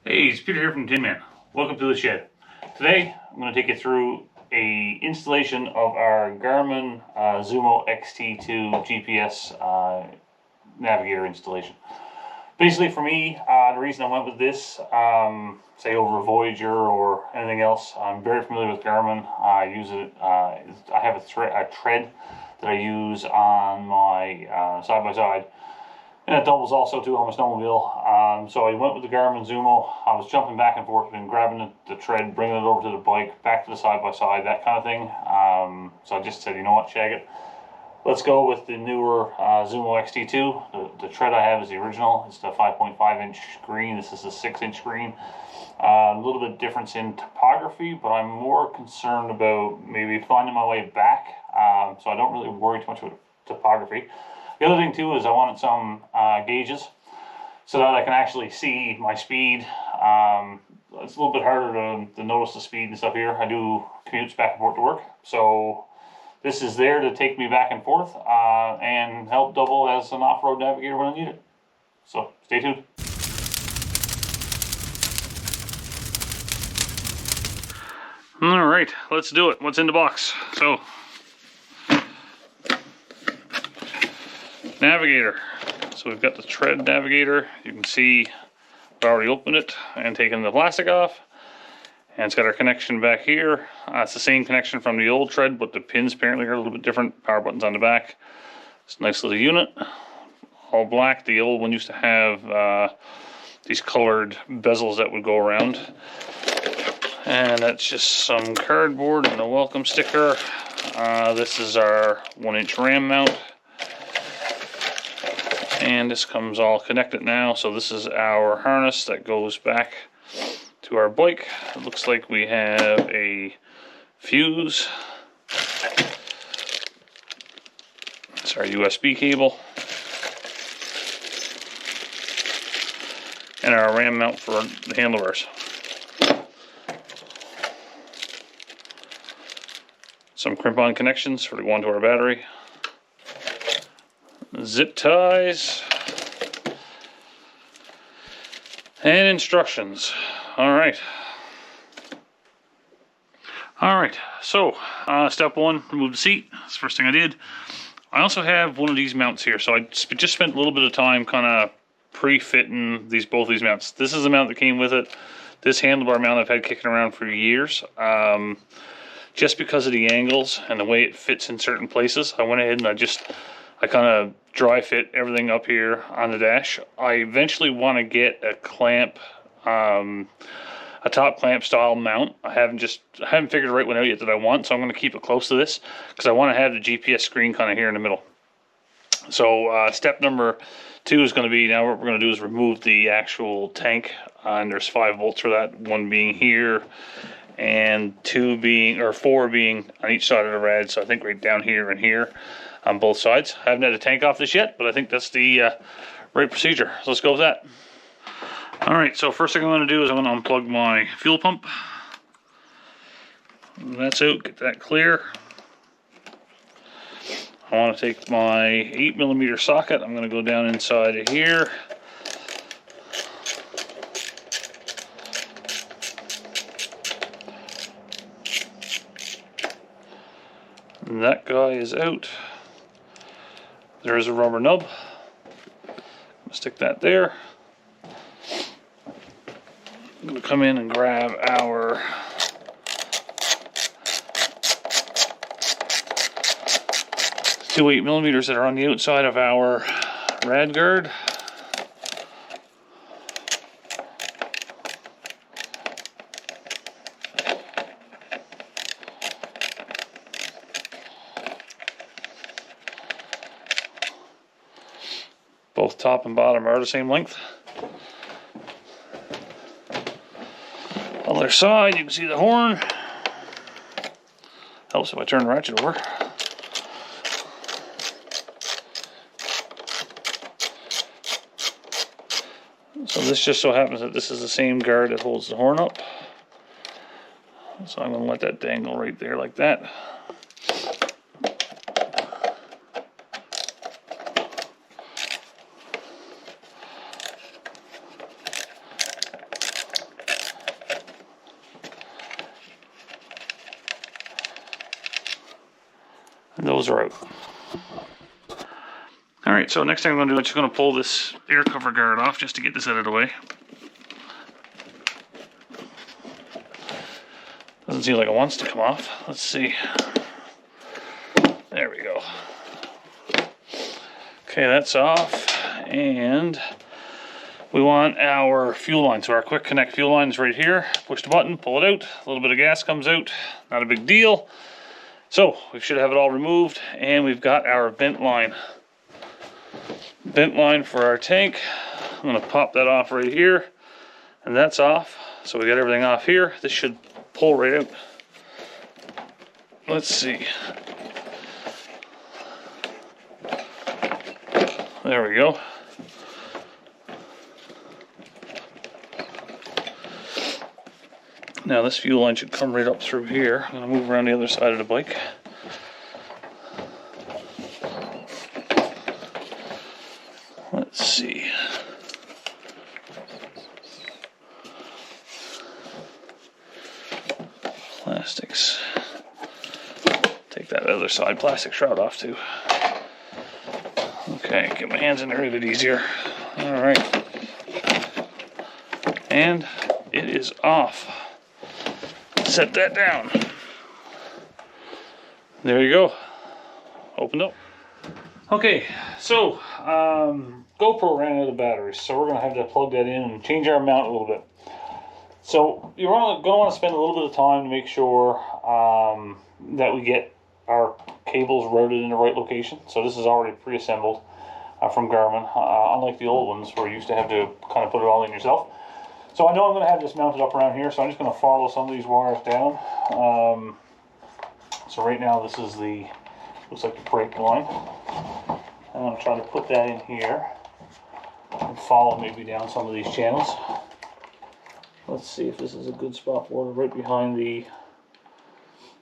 Hey, it's Peter here from Tin Man. Welcome to the shed. Today, I'm going to take you through a installation of our Garmin Zumo XT2 GPS navigator installation. Basically, for me, the reason I went with this, say over a Voyager or anything else, I'm very familiar with Garmin. I use it. I have a tread that I use on my side-by-side. And it doubles also too on my snowmobile. So I went with the Garmin Zumo. I was jumping back and forth and grabbing the tread, bringing it over to the bike, back to the side-by-side, that kind of thing. So I just said, you know what, shag it. Let's go with the newer Zumo XT2. The tread I have is the original. It's the 5.5 inch screen. This is a 6-inch screen. A little bit difference in topography, but I'm more concerned about maybe finding my way back. So I don't really worry too much about topography. The other thing too is I wanted some gauges so that I can actually see my speed. It's a little bit harder to notice the speed and stuff here. I do commutes back and forth to work, so this is there to take me back and forth and help double as an off-road navigator when I need it. So stay tuned. All right, let's do it. What's in the box? So, navigator. So we've got the tread navigator. You can see I've already opened it and taken the plastic off. And it's got our connection back here. It's the same connection from the old tread, but the pins apparently are a little bit different. Power buttons on the back. It's a nice little unit. All black. The old one used to have these colored bezels that would go around. And that's just some cardboard and a welcome sticker. This is our 1-inch ram mount. And this comes all connected now. So this is our harness that goes back to our bike. It looks like we have a fuse. It's our USB cable. And our ram mount for the handlebars. Some crimp-on connections for to go onto our battery. Zip ties and instructions. All right, so step one, remove the seat. That's the first thing I did. I also have one of these mounts here, so I just spent a little bit of time kind of pre-fitting both these mounts. This is the mount that came with it. This handlebar mount I've had kicking around for years. Just because of the angles and the way it fits in certain places, I went ahead and I kind of dry fit everything up here on the dash. I eventually want to get a clamp, a top clamp style mount. I haven't figured the right one out yet that I want, so I'm going to keep it close to this because I want to have the GPS screen kind of here in the middle. So step number 2 is going to be, now what we're going to do is remove the actual tank, and there's 5 bolts for that, 1 being here and 4 being on each side of the rad, so I think right down here and here on both sides. I haven't had a tank off this yet, but I think that's the right procedure. So let's go with that. Alright, so first thing I'm going to do is I'm going to unplug my fuel pump. That's out, get that clear. I want to take my 8mm socket, I'm going to go down inside of here. And that guy is out. There is a rubber nub. Stick that there. I'm going to come in and grab our two 8mm that are on the outside of our rad guard. Both top and bottom are the same length. Other side, you can see the horn. Helps if I turn the ratchet over. So this just so happens that this is the same guard that holds the horn up. So I'm going to let that dangle right there like that. those are out. Alright, so next thing I'm going to do, I'm just going to pull this air cover guard off just to get this out of the way. Doesn't seem like it wants to come off. Let's see. There we go. Okay, that's off. And we want our fuel line. So our quick connect fuel line is right here. Push the button, pull it out. A little bit of gas comes out. Not a big deal. So we should have it all removed. And we've got our vent line. Vent line for our tank. I'm going to pop that off right here. And that's off. So we got everything off here. This should pull right out. Let's see. There we go. Now this fuel line should come right up through here. I'm going to move around the other side of the bike. Let's see. Plastics. Take that other side plastic shroud off too. Okay, get my hands in there a bit easier. Alright. And it is off. Set that down. There you go. Opened up. Okay, so GoPro ran out of batteries, so we're going to have to plug that in and change our mount a little bit. So you're going to want to spend a little bit of time to make sure that we get our cables routed in the right location. So this is already pre-assembled from Garmin, unlike the old ones where you used to have to kind of put it all in yourself. So I know I'm going to have this mounted up around here, so I'm just going to follow some of these wires down. So right now this is the, looks like the brake line. I'm going to try to put that in here and follow maybe down some of these channels. Let's see if this is a good spot for it. Right behind the,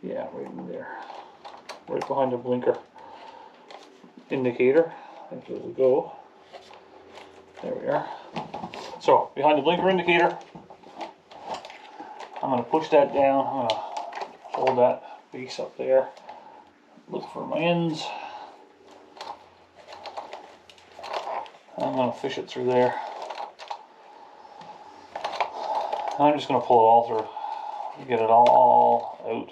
yeah, right in there. Right behind the blinker indicator. I think it will go. There we are. So, behind the blinker indicator, I'm going to push that down. I'm going to hold that base up there. Look for my ends. I'm going to fish it through there. I'm just going to pull it all through, get it all out.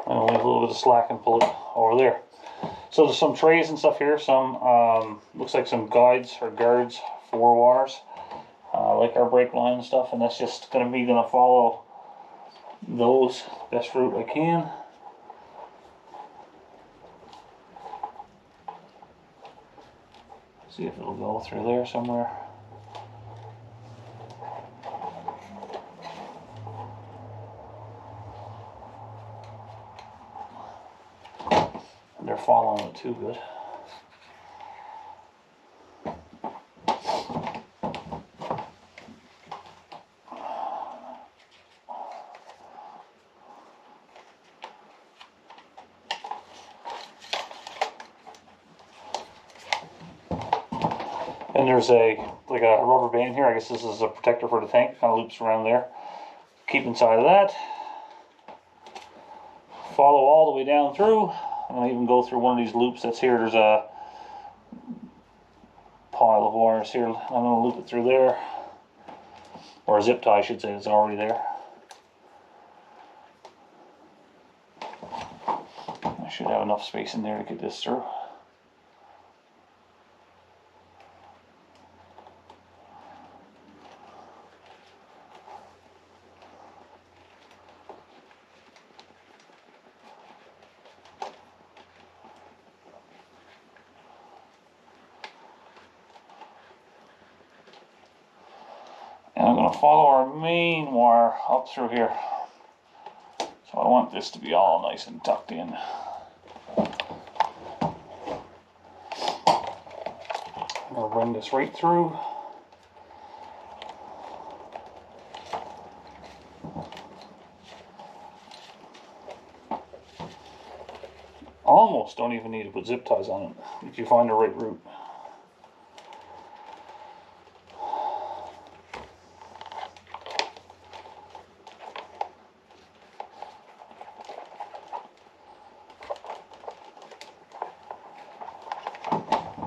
And I'll leave a little bit of slack and pull it over there. So there's some trays and stuff here, some, looks like some guides or guards for wires, like our brake line and stuff, and that's just going to be going to follow those best route I can. See if it'll go through there somewhere. And they're following it too good. And there's a rubber band here. I guess this is a protector for the tank. Kind of loops around there. Keep inside of that. Follow all the way down through. I'm going to even go through one of these loops that's here. There's a pile of wires here. I'm going to loop it through there. Or a zip tie, I should say. It's already there. I should have enough space in there to get this through. And I'm going to follow our main wire up through here. So I want this to be all nice and tucked in. I'm going to run this right through. Almost don't even need to put zip ties on it if you find the right route.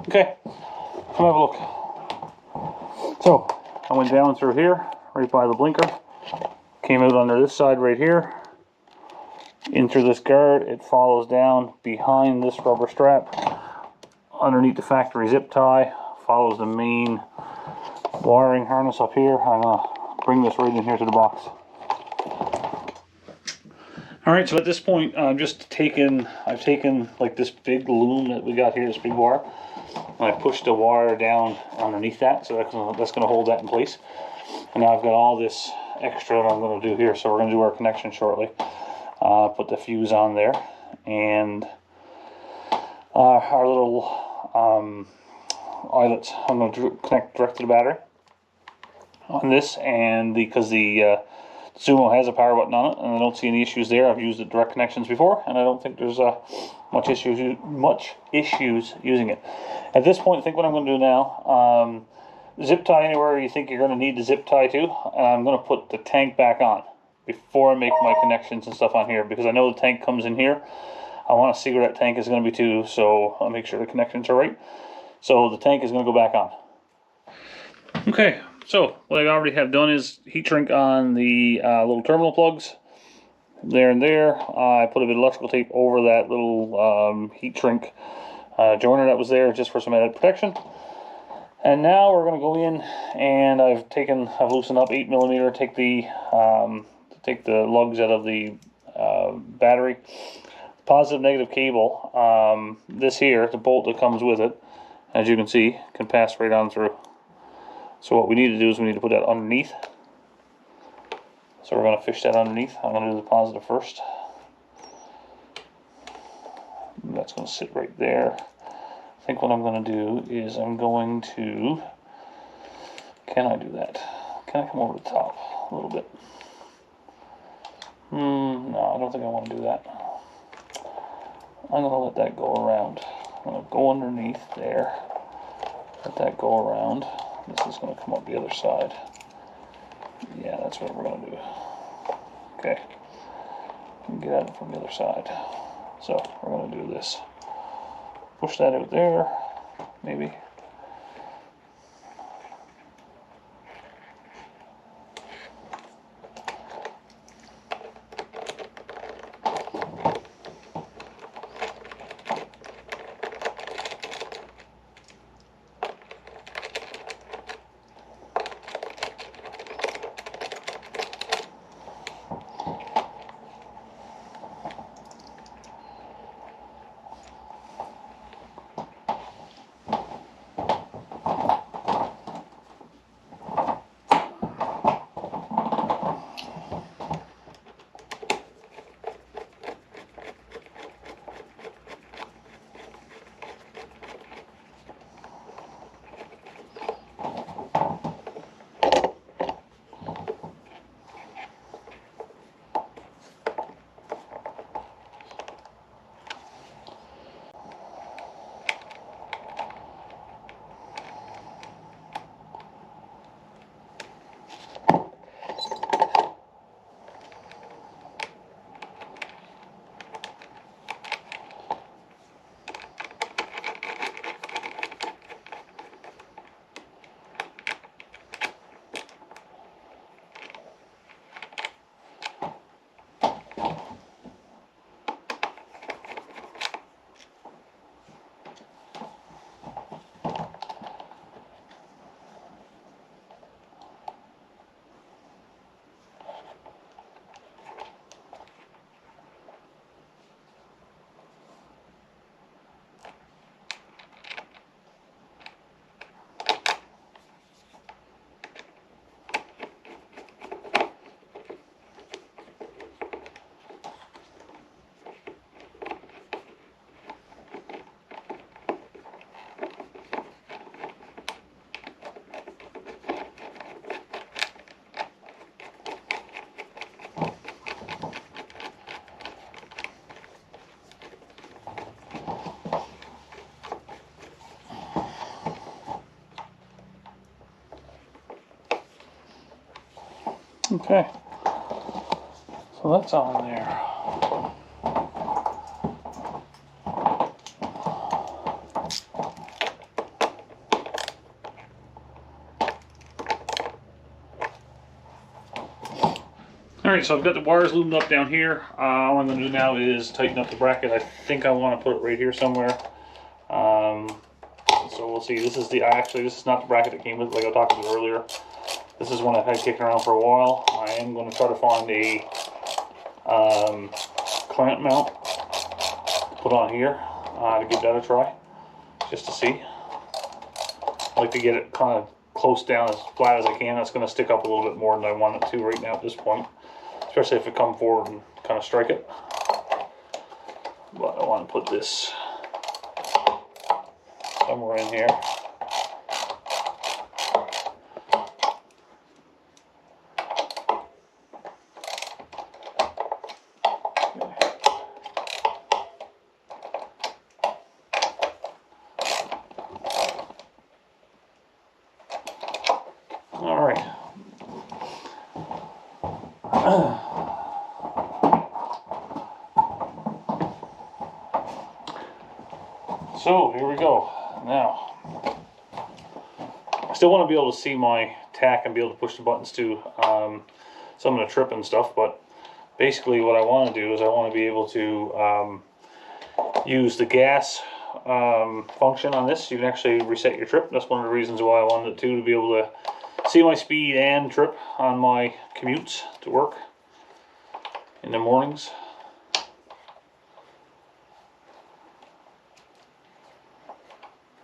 Okay, come have a look. So, I went down through here, right by the blinker, came out under this side right here, in through this guard, it follows down behind this rubber strap, underneath the factory zip tie, follows the main wiring harness up here. I'm going to bring this right in here to the box. Alright, so at this point I've taken like this big loom that we got here, this big wire, and I pushed the wire down underneath that, so that's going to hold that in place. And now I've got all this extra that I'm going to do here, so we're going to do our connection shortly. Put the fuse on there, and our little eyelets I'm going to connect direct to the battery on this, and because the Zumo has a power button on it, and I don't see any issues there. I've used the direct connections before, and I don't think there's much issues using it. At this point, I think what I'm going to do now, zip tie anywhere you think you're going to need the zip tie to, and I'm going to put the tank back on before I make my connections and stuff on here, because I know the tank comes in here. I want to see where that tank is going to be too, so I'll make sure the connections are right. So the tank is going to go back on. Okay, so what I already have done is heat shrink on the little terminal plugs there and there. I put a bit of electrical tape over that little heat shrink joiner that was there just for some added protection. And now we're going to go in, and I've loosened up 8mm, take the lugs out of the battery. Positive negative cable, this here, the bolt that comes with it, as you can see, can pass right on through. So what we need to do is we need to put that underneath. So we're going to fish that underneath. I'm going to do the positive first. And that's going to sit right there. I think what I'm going to do is I'm going to, can I do that? Can I come over the top a little bit? No, I don't think I want to do that. I'm going to let that go around. I'm going to go underneath there, let that go around. This is going to come up the other side. Yeah, that's what we're going to do. Okay, get at it from the other side. So we're going to do this. Push that out there, maybe. Okay, so that's on there. Alright, so I've got the wires loomed up down here. All I'm going to do now is tighten up the bracket. I think I want to put it right here somewhere. So we'll see. This is this is not the bracket that came with it, like I talked about earlier. This is one I've had kicking around for a while. I am going to try to find a clamp mount to put on here to give that a try, just to see. I like to get it kind of close down as flat as I can. That's going to stick up a little bit more than I want it to right now at this point, especially if it come forward and kind of strike it. But I want to put this somewhere in here. All right. So here we go. Now, I still want to be able to see my tack and be able to push the buttons to some of the trip and stuff, but basically what I want to do is I want to be able to use the gas function on this. You can actually reset your trip. That's one of the reasons why I wanted it to be able to see my speed and trip on my commutes to work in the mornings.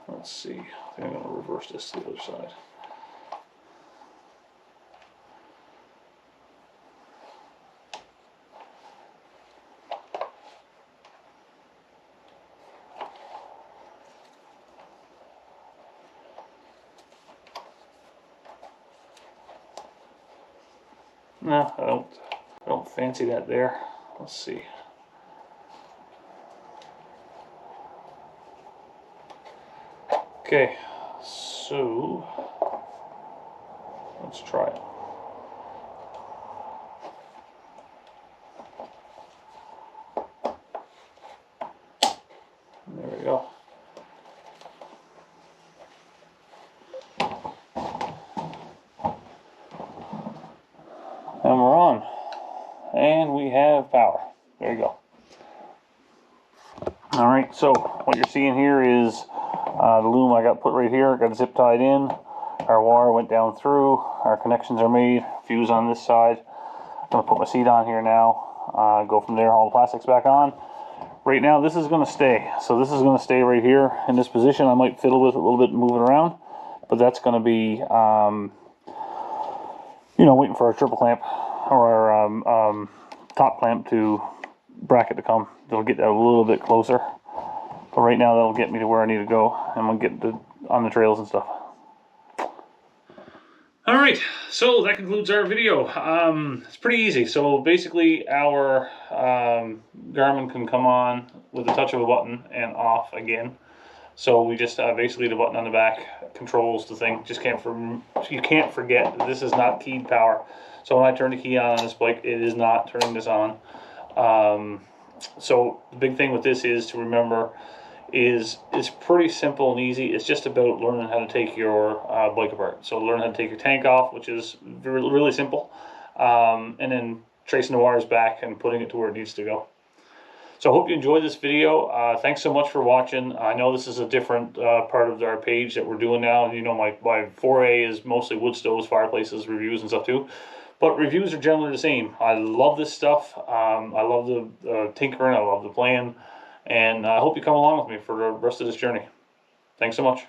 Let's see, I think I'm going to reverse this to the other side. No, I don't fancy that there. Let's see. Okay, so let's try it. There we go. And we're on. And we have power. There you go. Alright, so what you're seeing here is the loom I got put right here, got zip tied in. Our wire went down through, our connections are made, fuse on this side. I'm going to put my seat on here now, go from there, haul the plastics back on. Right now this is going to stay, so this is going to stay right here in this position. I might fiddle with it a little bit and move it around, but that's going to be, you know, waiting for our triple clamp or our top clamp to bracket to come. They'll get that a little bit closer. But right now that'll get me to where I need to go, and we'll get on the trails and stuff. Alright, so that concludes our video. It's pretty easy. So basically our Garmin can come on with the touch of a button and off again. So we just basically the button on the back controls the thing. You can't forget that this is not keyed power. So when I turn the key on this bike, it is not turning this on. So the big thing with this is to remember is it's pretty simple and easy. It's just about learning how to take your bike apart. So learn how to take your tank off, which is really simple, and then tracing the wires back and putting it to where it needs to go. So I hope you enjoyed this video. Thanks so much for watching. I know this is a different part of our page that we're doing now. You know, my foray is mostly wood stoves, fireplaces, reviews and stuff too. But reviews are generally the same. I love this stuff. I love the tinkering. I love the playing. And I hope you come along with me for the rest of this journey. Thanks so much.